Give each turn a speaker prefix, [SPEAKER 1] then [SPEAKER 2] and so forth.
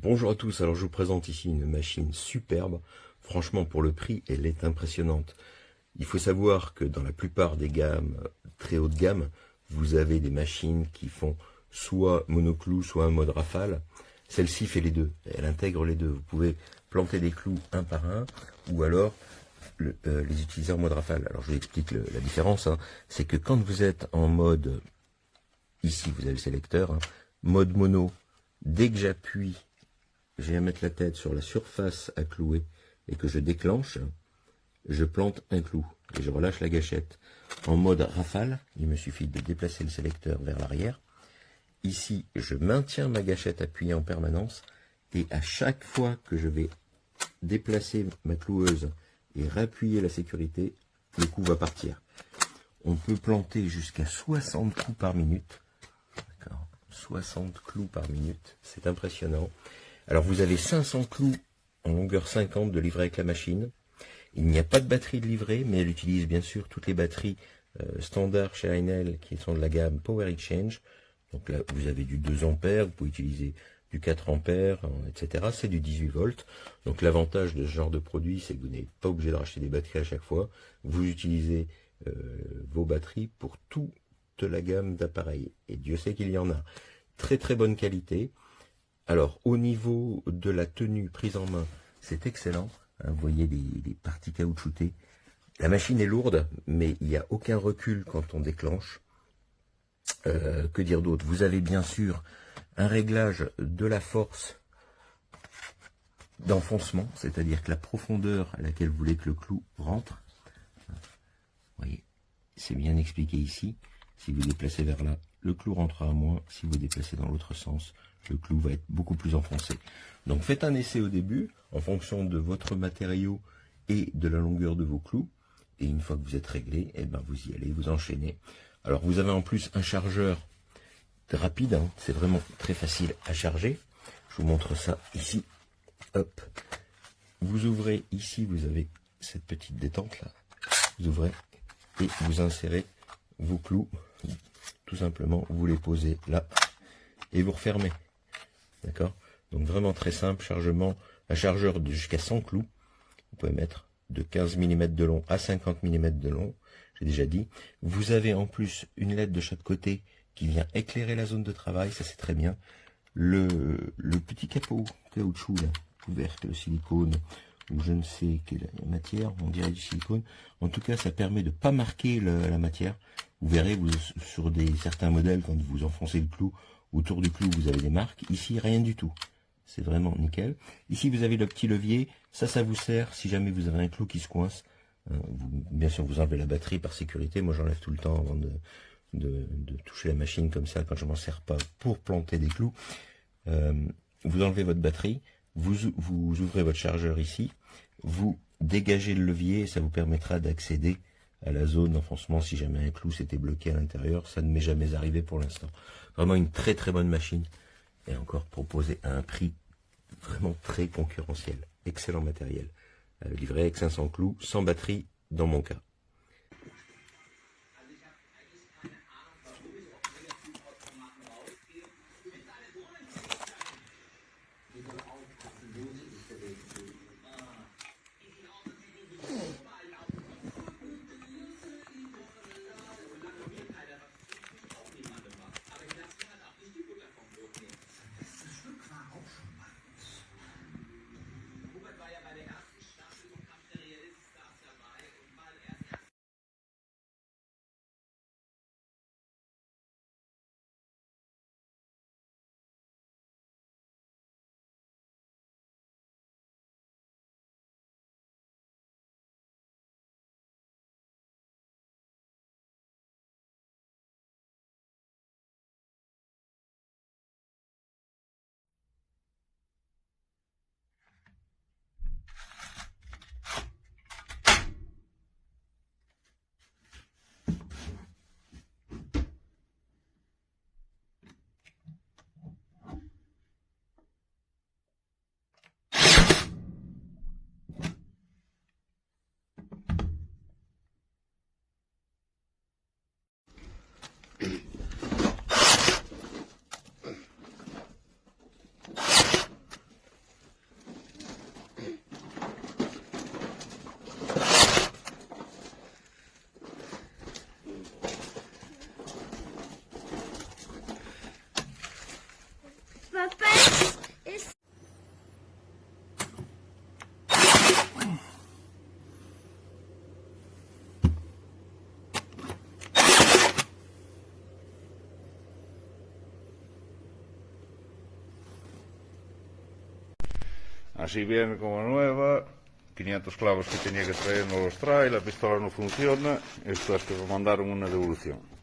[SPEAKER 1] Bonjour à tous, alors je vous présente ici une machine superbe. Franchement, pour le prix, elle est impressionnante. Il faut savoir que dans la plupart des gammes très haut de gamme, vous avez des machines qui font soit monoclou, soit un mode rafale. Celle-ci fait les deux, elle intègre les deux. Vous pouvez planter des clous un par un, ou alors les utiliser en mode rafale. Alors je vous explique la différence, hein. C'est que quand vous êtes en mode, ici vous avez le sélecteur, hein, mode mono, dès que j'appuie, j'ai à mettre la tête sur la surface à clouer et que je déclenche, je plante un clou et je relâche la gâchette. En mode rafale, il me suffit de déplacer le sélecteur vers l'arrière. Ici, je maintiens ma gâchette appuyée en permanence et à chaque fois que je vais déplacer ma cloueuse et réappuyer la sécurité, le coup va partir. On peut planter jusqu'à 60 clous par minute. 60 clous par minute, c'est impressionnant. Alors vous avez 500 clous en longueur 50 de livret avec la machine. Il n'y a pas de batterie de livret, mais elle utilise bien sûr toutes les batteries standards chez Enel qui sont de la gamme Power Exchange. Donc là, vous avez du 2 ampères, vous pouvez utiliser du 4 ampères, etc. C'est du 18 volts. Donc l'avantage de ce genre de produit, c'est que vous n'êtes pas obligé de racheter des batteries à chaque fois. Vous utilisez vos batteries pour toute la gamme d'appareils. Et Dieu sait qu'il y en a. Très très bonne qualité. Alors, au niveau de la tenue prise en main, c'est excellent. Hein, vous voyez les parties caoutchoutées. La machine est lourde, mais il n'y a aucun recul quand on déclenche. Que dire d'autre? Vous avez bien sûr un réglage de la force d'enfoncement, c'est-à-dire que la profondeur à laquelle vous voulez que le clou rentre. Vous voyez, c'est bien expliqué ici. Si vous déplacez vers là, le clou rentrera moins. Si vous déplacez dans l'autre sens, le clou va être beaucoup plus enfoncé. Donc faites un essai au début, en fonction de votre matériau et de la longueur de vos clous. Et une fois que vous êtes réglé, eh ben vous y allez, vous enchaînez. Alors vous avez en plus un chargeur rapide, hein, c'est vraiment très facile à charger. Je vous montre ça ici. Hop. Vous ouvrez ici, vous avez cette petite détente là. Vous ouvrez et vous insérez vos clous. Tout simplement, vous les posez là et vous refermez. D'accord? Donc vraiment très simple, chargement, un chargeur de jusqu'à 100 clous. Vous pouvez mettre de 15 mm de long à 50 mm de long, j'ai déjà dit. Vous avez en plus une LED de chaque côté qui vient éclairer la zone de travail, ça c'est très bien. Le petit capot caoutchouc, là, couvercle, silicone, ou je ne sais quelle matière, on dirait du silicone. En tout cas, ça permet de ne pas marquer la matière. Vous verrez, sur certains modèles, quand vous enfoncez le clou, autour du clou, vous avez des marques. Ici, rien du tout. C'est vraiment nickel. Ici, vous avez le petit levier. Ça vous sert si jamais vous avez un clou qui se coince. Bien sûr, vous enlevez la batterie par sécurité. Moi, j'enlève tout le temps avant de toucher la machine comme ça, quand je m'en sers pas pour planter des clous. Vous enlevez votre batterie. Vous ouvrez votre chargeur ici. Vous dégagez le levier et ça vous permettra d'accéder à la zone d'enfoncement si jamais un clou s'était bloqué à l'intérieur. Ça ne m'est jamais arrivé pour l'instant. Vraiment une très très bonne machine. Et encore proposée à un prix vraiment très concurrentiel. Excellent matériel. Livré avec 500 clous, sans batterie dans mon cas.
[SPEAKER 2] Así viene como nueva. 500 clavos que tenía que traer no los trae, la pistola no funciona. Esto es que me mandaron una devolución.